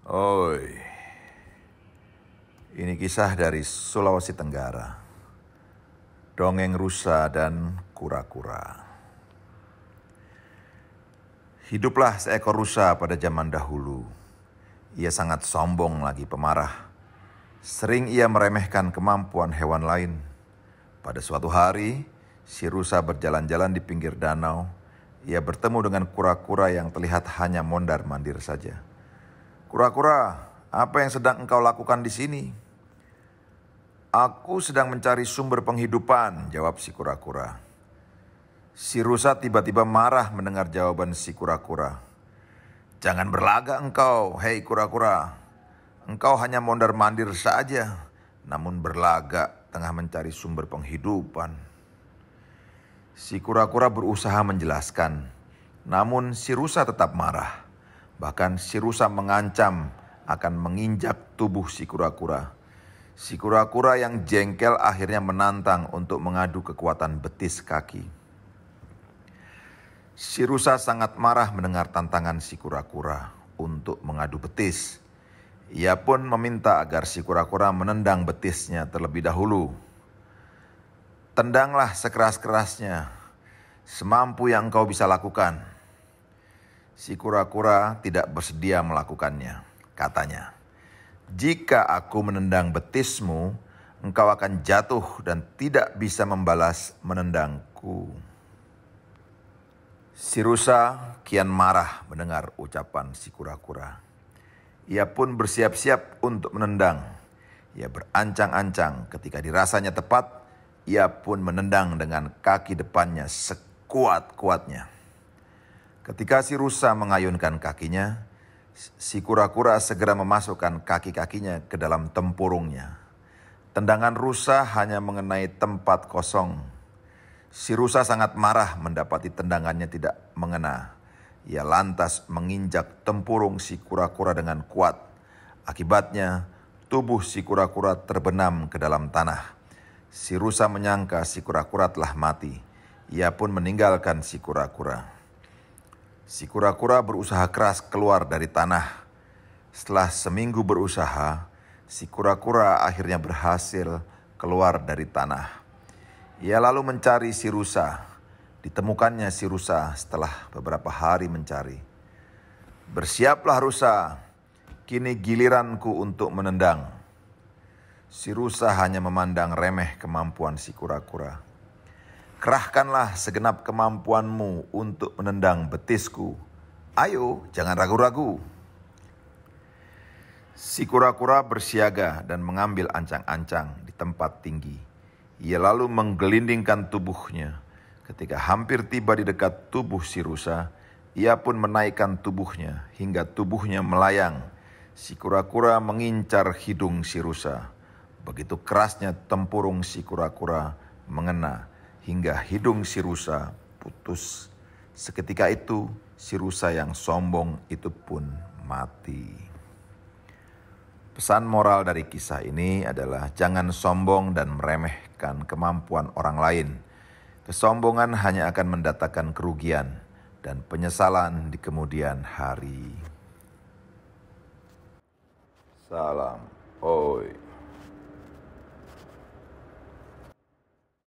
Oi, ini kisah dari Sulawesi Tenggara. Dongeng rusa dan kura-kura. Hiduplah seekor rusa pada zaman dahulu. Ia sangat sombong lagi pemarah. Sering ia meremehkan kemampuan hewan lain. Pada suatu hari, si rusa berjalan-jalan di pinggir danau. Ia bertemu dengan kura-kura yang terlihat hanya mondar-mandir saja. "Kura-kura, apa yang sedang engkau lakukan di sini?" "Aku sedang mencari sumber penghidupan," jawab si kura-kura. Si rusa tiba-tiba marah mendengar jawaban si kura-kura. "Jangan berlagak engkau, hei kura-kura. Engkau hanya mondar-mandir saja, namun berlagak tengah mencari sumber penghidupan." Si kura-kura berusaha menjelaskan, namun si rusa tetap marah. Bahkan si rusa mengancam akan menginjak tubuh si kura-kura. Si kura-kura yang jengkel akhirnya menantang untuk mengadu kekuatan betis kaki. Si rusa sangat marah mendengar tantangan si kura-kura untuk mengadu betis. Ia pun meminta agar si kura-kura menendang betisnya terlebih dahulu. "Tendanglah sekeras-kerasnya, semampu yang engkau bisa lakukan." Si kura-kura tidak bersedia melakukannya. Katanya, "Jika aku menendang betismu, engkau akan jatuh dan tidak bisa membalas menendangku." Si rusa kian marah mendengar ucapan si kura-kura. Ia pun bersiap-siap untuk menendang. Ia berancang-ancang, ketika dirasanya tepat, ia pun menendang dengan kaki depannya sekuat-kuatnya. Ketika si rusa mengayunkan kakinya, si kura-kura segera memasukkan kaki-kakinya ke dalam tempurungnya. Tendangan rusa hanya mengenai tempat kosong. Si rusa sangat marah mendapati tendangannya tidak mengena. Ia lantas menginjak tempurung si kura-kura dengan kuat. Akibatnya, tubuh si kura-kura terbenam ke dalam tanah. Si rusa menyangka si kura-kura telah mati. Ia pun meninggalkan si kura-kura. Si kura-kura berusaha keras keluar dari tanah. Setelah seminggu berusaha, si kura-kura akhirnya berhasil keluar dari tanah. Ia lalu mencari si rusa. Ditemukannya si rusa setelah beberapa hari mencari. "Bersiaplah rusa, kini giliranku untuk menendang." Si rusa hanya memandang remeh kemampuan si kura-kura. "Kerahkanlah segenap kemampuanmu untuk menendang betisku. Ayo, jangan ragu-ragu." Si kura-kura bersiaga dan mengambil ancang-ancang di tempat tinggi. Ia lalu menggelindingkan tubuhnya. Ketika hampir tiba di dekat tubuh si rusa, ia pun menaikkan tubuhnya hingga tubuhnya melayang. Si kura-kura mengincar hidung si rusa. Begitu kerasnya tempurung si kura-kura mengena hingga hidung si rusa putus. Seketika itu, si rusa yang sombong itu pun mati. Pesan moral dari kisah ini adalah jangan sombong dan meremehkan kemampuan orang lain. Kesombongan hanya akan mendatangkan kerugian dan penyesalan di kemudian hari. Salam, oi.